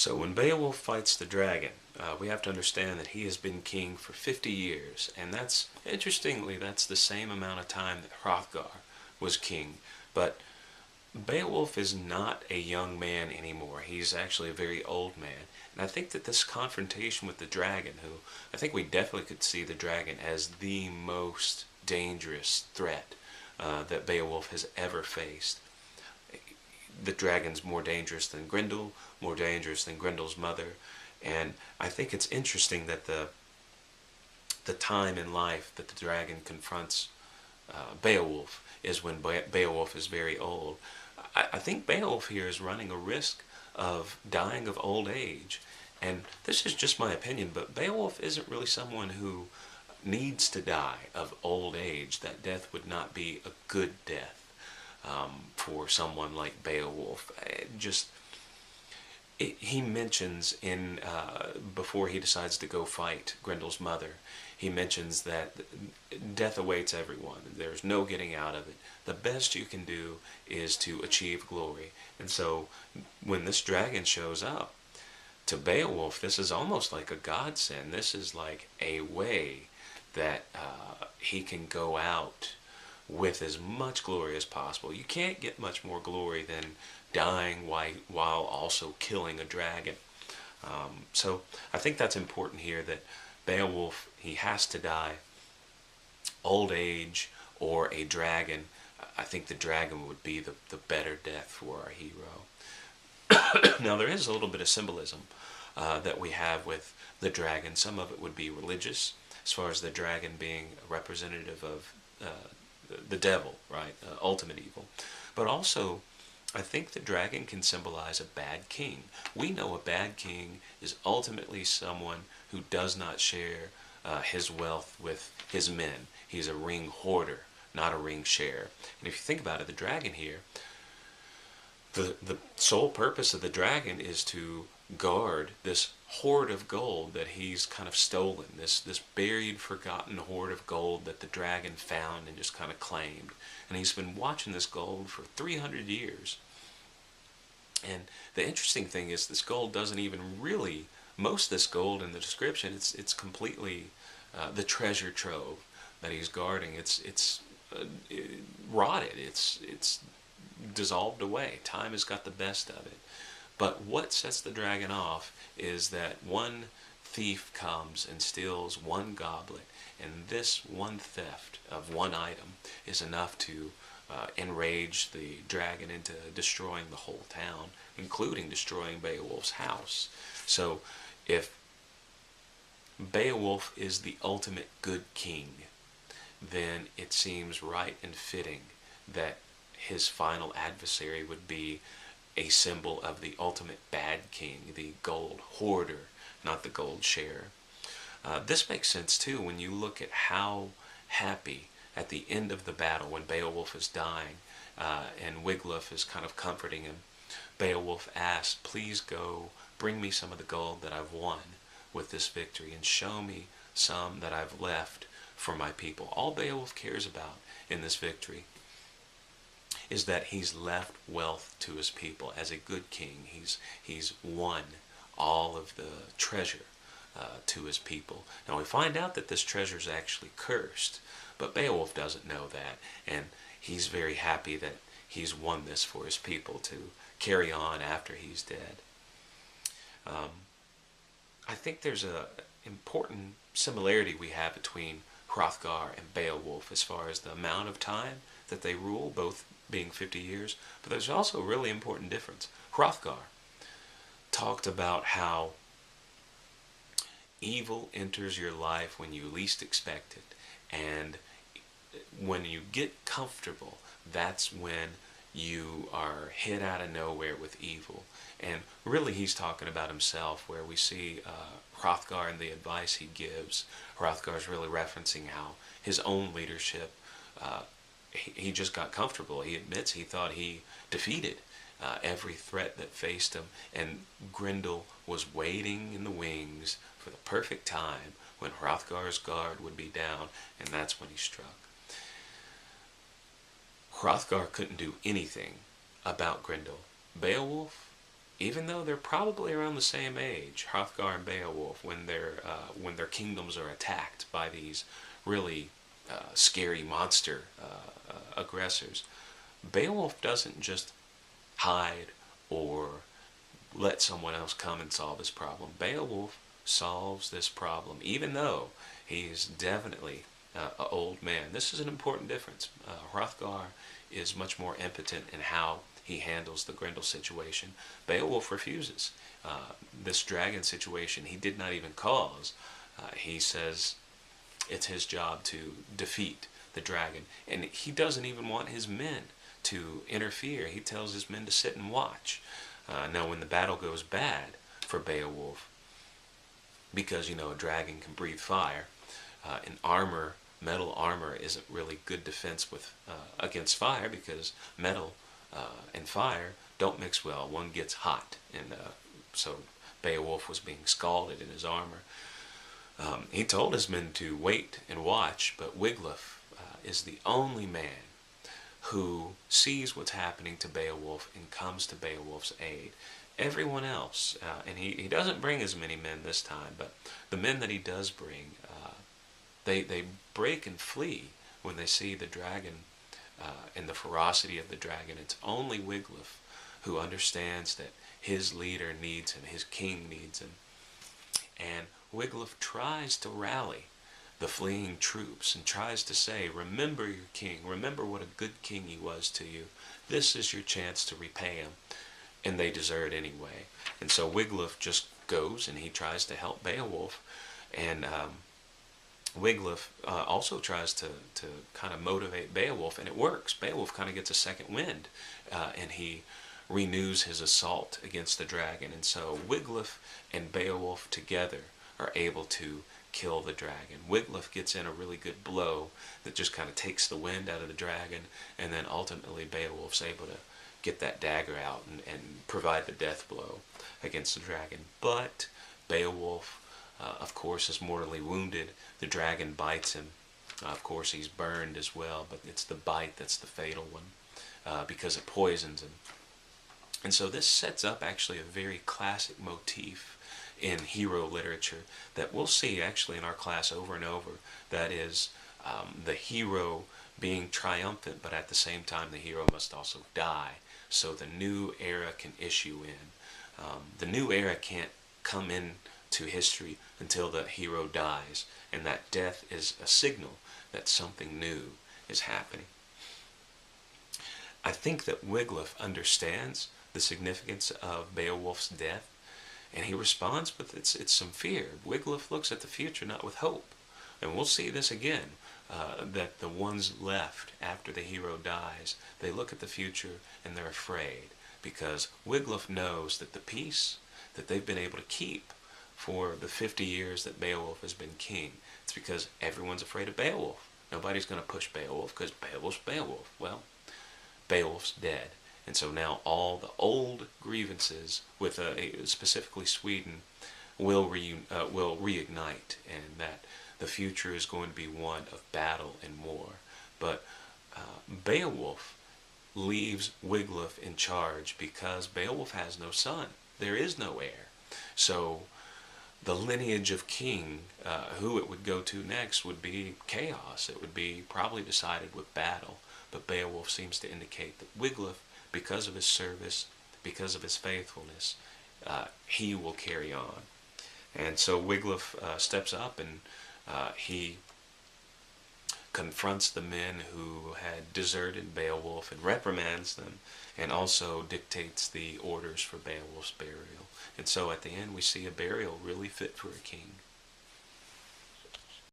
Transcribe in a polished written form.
So when Beowulf fights the dragon, we have to understand that he has been king for 50 years, and that's, interestingly, that's the same amount of time that Hrothgar was king. But Beowulf is not a young man anymore. He's actually a very old man. And I think that this confrontation with the dragon, who I think we definitely could see the dragon as the most dangerous threat that Beowulf has ever faced. The dragon's more dangerous than Grendel, more dangerous than Grendel's mother, and I think it's interesting that the time in life that the dragon confronts Beowulf is when Beowulf is very old. I think Beowulf here is running a risk of dying of old age, and this is just my opinion, but Beowulf isn't really someone who needs to die of old age. That death would not be a good death for someone like Beowulf. He mentions in before he decides to go fight Grendel's mother, he mentions that death awaits everyone. There's no getting out of it. The best you can do is to achieve glory. And so when this dragon shows up, to Beowulf, this is almost like a godsend. This is like a way that he can go out with as much glory as possible. You can't get much more glory than dying while also killing a dragon. So I think that's important here, that Beowulf, he has to die. Old age or a dragon, I think the dragon would be the better death for our hero. Now there is a little bit of symbolism that we have with the dragon. Some of it would be religious, as far as the dragon being a representative of the devil, right? Ultimate evil. But also, I think the dragon can symbolize a bad king. We know a bad king is ultimately someone who does not share his wealth with his men. He's a ring hoarder, not a ring sharer. And if you think about it, the dragon here, the sole purpose of the dragon is to guard this hoard of gold that he's kind of stolen, this buried, forgotten hoard of gold that the dragon found and just kind of claimed. And he's been watching this gold for 300 years. And the interesting thing is, this gold doesn't even really, most of this gold in the description, it's completely the treasure trove that he's guarding. It's rotted, it's dissolved away. Time has got the best of it. But what sets the dragon off is that one thief comes and steals one goblet, and this one theft of one item is enough to enrage the dragon into destroying the whole town, including destroying Beowulf's house. So if Beowulf is the ultimate good king, then it seems right and fitting that his final adversary would be a symbol of the ultimate bad king, the gold hoarder, not the gold sharer. This makes sense too when you look at how happy at the end of the battle, when Beowulf is dying and Wiglaf is kind of comforting him, Beowulf asks, please go bring me some of the gold that I've won with this victory, and show me some that I've left for my people. All Beowulf cares about in this victory is that he's left wealth to his people. As a good king, he's won all of the treasure to his people. Now we find out that this treasure is actually cursed, but Beowulf doesn't know that, and he's very happy that he's won this for his people to carry on after he's dead. I think there's an important similarity we have between Hrothgar and Beowulf as far as the amount of time that they rule, both being 50 years, but there's also a really important difference. Hrothgar talked about how evil enters your life when you least expect it, and when you get comfortable, that's when you are hit out of nowhere with evil. And really he's talking about himself, where we see Hrothgar and the advice he gives. Hrothgar's really referencing how his own leadership, he just got comfortable. He admits he thought he defeated every threat that faced him, and Grendel was waiting in the wings for the perfect time when Hrothgar's guard would be down, and that's when he struck. Hrothgar couldn't do anything about Grendel. Beowulf, even though they're probably around the same age, Hrothgar and Beowulf, when their kingdoms are attacked by these really scary monster aggressors, Beowulf doesn't just hide or let someone else come and solve this problem. Beowulf solves this problem, even though he's definitely an old man. This is an important difference. Hrothgar is much more impotent in how he handles the Grendel situation. Beowulf refuses. This dragon situation he did not even cause. He says it's his job to defeat the dragon, and he doesn't even want his men to interfere. He tells his men to sit and watch. Now, when the battle goes bad for Beowulf, because a dragon can breathe fire, and metal armor isn't really good defense with against fire, because metal and fire don't mix well. One gets hot, and so Beowulf was being scalded in his armor. He told his men to wait and watch, but Wiglaf is the only man who sees what's happening to Beowulf and comes to Beowulf's aid. Everyone else, and he doesn't bring as many men this time, but the men that he does bring, they break and flee when they see the dragon and the ferocity of the dragon. It's only Wiglaf who understands that his leader needs him, his king needs him. And Wiglaf tries to rally the fleeing troops and tries to say, remember your king, remember what a good king he was to you. This is your chance to repay him. And they desert anyway. And so Wiglaf just goes and he tries to help Beowulf. And Wiglaf also tries to kind of motivate Beowulf, and it works. Beowulf kind of gets a second wind, and he renews his assault against the dragon. And so Wiglaf and Beowulf together are able to kill the dragon. Wiglaf gets in a really good blow that just kind of takes the wind out of the dragon, and then ultimately Beowulf's able to get that dagger out and provide the death blow against the dragon. But Beowulf, of course, is mortally wounded. The dragon bites him. Of course, he's burned as well, but it's the bite that's the fatal one, because it poisons him. And so this sets up actually a very classic motif in hero literature that we'll see actually in our class over and over. That is the hero being triumphant, but at the same time the hero must also die so the new era can issue in. The new era can't come into history until the hero dies, and that death is a signal that something new is happening. I think that Wiglaf understands the significance of Beowulf's death, and he responds with it's some fear. Wiglaf looks at the future not with hope. And we'll see this again, that the ones left after the hero dies, they look at the future and they're afraid, because Wiglaf knows that the peace that they've been able to keep for the 50 years that Beowulf has been king, it's because everyone's afraid of Beowulf. Nobody's going to push Beowulf because Beowulf's Beowulf. Well, Beowulf's dead. And so now all the old grievances with specifically Sweden will reignite, and that the future is going to be one of battle and war. But Beowulf leaves Wiglaf in charge because Beowulf has no son. There is no heir. So the lineage of king, who it would go to next, would be chaos. It would be probably decided with battle. But Beowulf seems to indicate that Wiglaf, because of his service, because of his faithfulness, he will carry on. And so Wiglaf steps up and he confronts the men who had deserted Beowulf and reprimands them, and also dictates the orders for Beowulf's burial. And so at the end we see a burial really fit for a king.